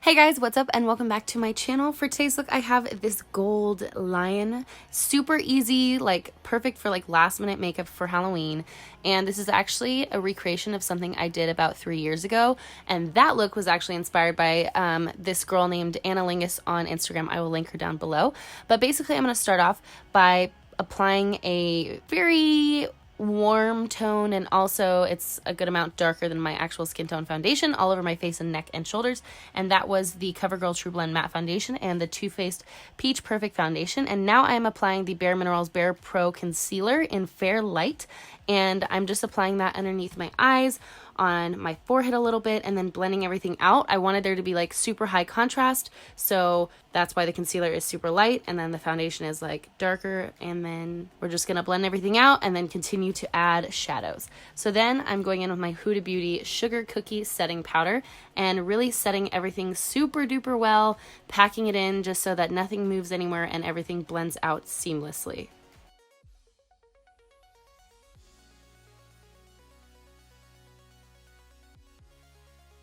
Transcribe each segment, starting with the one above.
Hey guys, what's up and welcome back to my channel. For today's look, I have this gold lion. Super easy, like perfect for like last minute makeup for Halloween. And this is actually a recreation of something I did about 3 years ago. And that look was actually inspired by this girl named Anna Lingus on Instagram. I will link her down below. But basically I'm going to start off by applying a very warm tone, and also it's a good amount darker than my actual skin tone foundation all over my face and neck and shoulders, and that was the CoverGirl True Blend Matte Foundation and the Too Faced Peach Perfect Foundation. And now I am applying the Bare Minerals Bare Pro Concealer in Fair Light, and I'm just applying that underneath my eyes, on my forehead a little bit, and then blending everything out. I wanted there to be like super high contrast, so that's why the concealer is super light and then the foundation is like darker, and then we're just gonna blend everything out and then continue to add shadows. So then I'm going in with my Huda Beauty Sugar Cookie Setting Powder and really setting everything super duper well, packing it in just so that nothing moves anywhere and everything blends out seamlessly.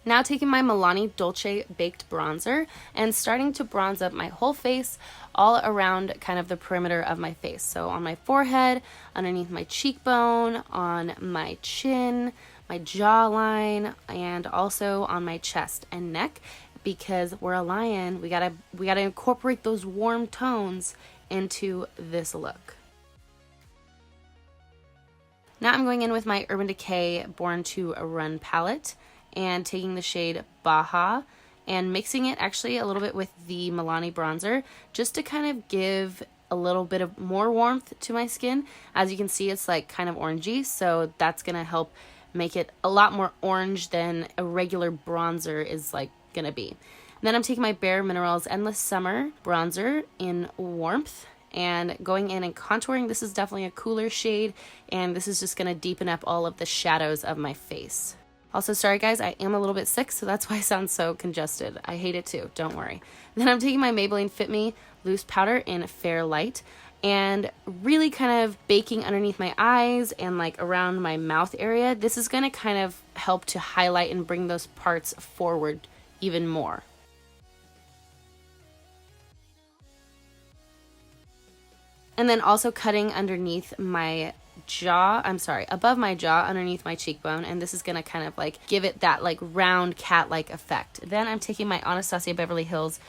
Now taking my Milani Dolce Baked Bronzer and starting to bronze up my whole face, all around kind of the perimeter of my face. So on my forehead, underneath my cheekbone, on my chin, my jawline, and also on my chest and neck. Because we're a lion, we gotta incorporate those warm tones into this look. Now I'm going in with my Urban Decay Born to Run palette and taking the shade Baja and mixing it actually a little bit with the Milani bronzer just to kind of give a little bit of more warmth to my skin. As you can see, it's like kind of orangey, so that's gonna help make it a lot more orange than a regular bronzer is like gonna be. And then I'm taking my Bare Minerals Endless Summer bronzer in Warmth and going in and contouring. This is definitely a cooler shade, and this is just gonna deepen up all of the shadows of my face. Also, sorry guys, I am a little bit sick, so that's why I sound so congested. I hate it too, don't worry. Then I'm taking my Maybelline Fit Me Loose Powder in Fair Light and really kind of baking underneath my eyes and like around my mouth area. This is gonna kind of help to highlight and bring those parts forward even more. And then also cutting underneath my above my jaw, underneath my cheekbone, and this is gonna kind of like give it that like round cat-like effect. Then I'm taking my Anastasia Beverly Hills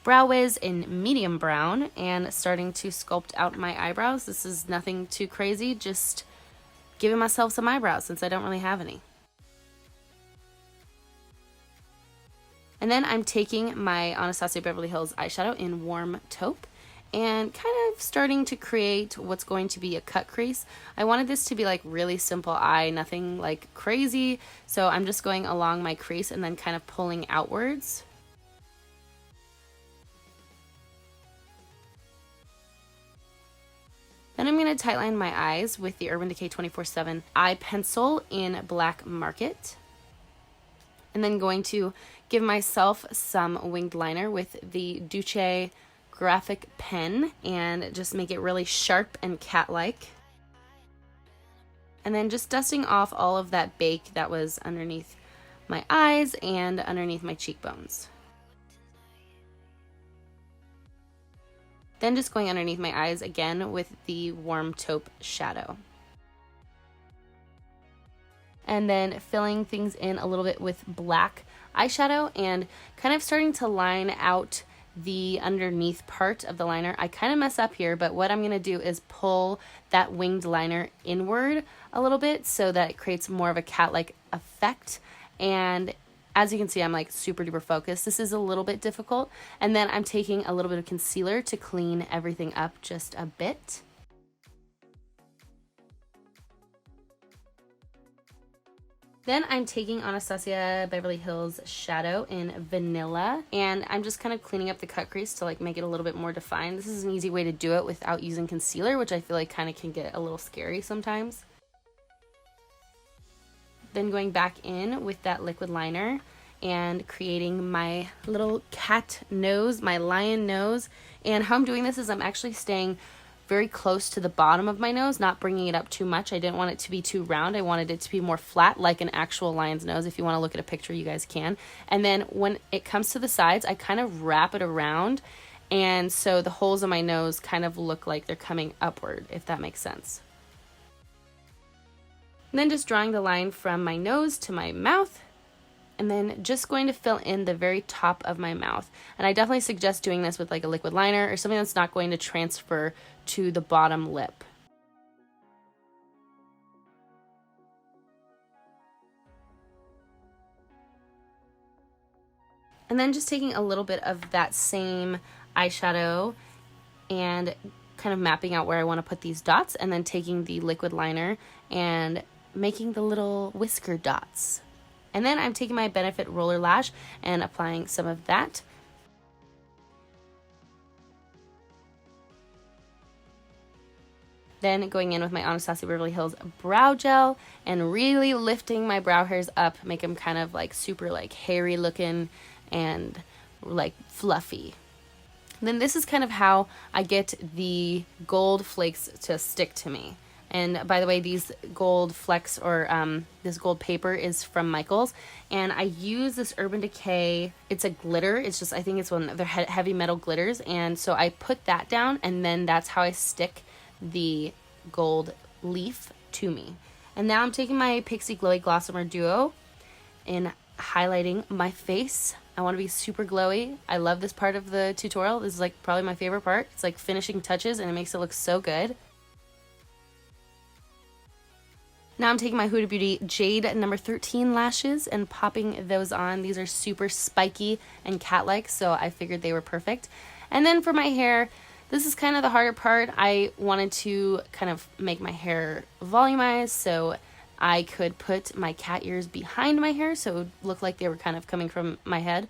Brow Wiz in medium brown and starting to sculpt out my eyebrows. This is nothing too crazy, just giving myself some eyebrows since I don't really have any. And then I'm taking my Anastasia Beverly Hills eyeshadow in Warm Taupe and kind of starting to create what's going to be a cut crease. I wanted this to be like really simple eye, nothing like crazy, so I'm just going along my crease and then kind of pulling outwards. Then I'm going to tightline my eyes with the Urban Decay 24/7 eye pencil in Black Market. And then going to give myself some winged liner with the Duce graphic pen and just make it really sharp and cat-like. And then just dusting off all of that bake that was underneath my eyes and underneath my cheekbones. Then just going underneath my eyes again with the Warm Taupe shadow. And then filling things in a little bit with black eyeshadow and kind of starting to line out the underneath part of the liner. I kind of mess up here, but what I'm going to do is pull that winged liner inward a little bit so that it creates more of a cat-like effect. And as you can see, I'm like super duper focused. This is a little bit difficult. And then I'm taking a little bit of concealer to clean everything up just a bit. Then I'm taking Anastasia Beverly Hills Shadow in Vanilla, and I'm just kind of cleaning up the cut crease to like make it a little bit more defined. This is an easy way to do it without using concealer, which I feel like kind of can get a little scary sometimes. Then going back in with that liquid liner and creating my little cat nose, my lion nose. And how I'm doing this is I'm actually staying very close to the bottom of my nose, not bringing it up too much. I didn't want it to be too round. I wanted it to be more flat, like an actual lion's nose. If you want to look at a picture, you guys can. And then when it comes to the sides, I kind of wrap it around, and so the holes in my nose kind of look like they're coming upward, if that makes sense. And then just drawing the line from my nose to my mouth, and then just going to fill in the very top of my mouth. And I definitely suggest doing this with like a liquid liner or something that's not going to transfer to the bottom lip. And then just taking a little bit of that same eyeshadow and kind of mapping out where I want to put these dots, and then taking the liquid liner and making the little whisker dots. And then I'm taking my Benefit Roller Lash and applying some of that. Then going in with my Anastasia Beverly Hills brow gel and really lifting my brow hairs up, make them kind of like super like hairy looking and like fluffy. And then this is kind of how I get the gold flakes to stick to me. And by the way, these gold flecks or this gold paper is from Michaels, and I use this Urban Decay. It's a glitter. It's just, I think it's one of their heavy metal glitters, and so I put that down, and then that's how I stick the gold leaf to me. And now I'm taking my Pixie Glowy Glossomer Duo and highlighting my face. I want to be super glowy. I love this part of the tutorial. This is like probably my favorite part. It's like finishing touches, and it makes it look so good. Now I'm taking my Huda Beauty Jade number 13 lashes and popping those on. These are super spiky and cat-like, so I figured they were perfect. And then for my hair, this is kind of the harder part. I wanted to kind of make my hair volumized so I could put my cat ears behind my hair so it would look like they were kind of coming from my head.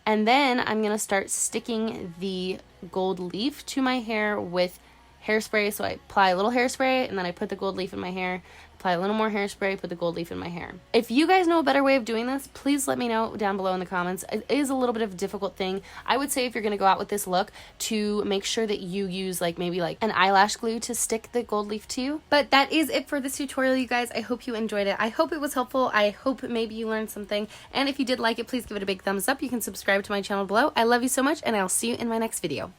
And then I'm going to start sticking the gold leaf to my hair with hairspray. So I apply a little hairspray and then I put the gold leaf in my hair, apply a little more hairspray, put the gold leaf in my hair. If you guys know a better way of doing this, please let me know down below in the comments. It is a little bit of a difficult thing. I would say if you're going to go out with this look, to make sure that you use like maybe like an eyelash glue to stick the gold leaf to you. But that is it for this tutorial, you guys. I hope you enjoyed it. I hope it was helpful. I hope maybe you learned something. And if you did like it, please give it a big thumbs up. You can subscribe to my channel below. I love you so much, and I'll see you in my next video.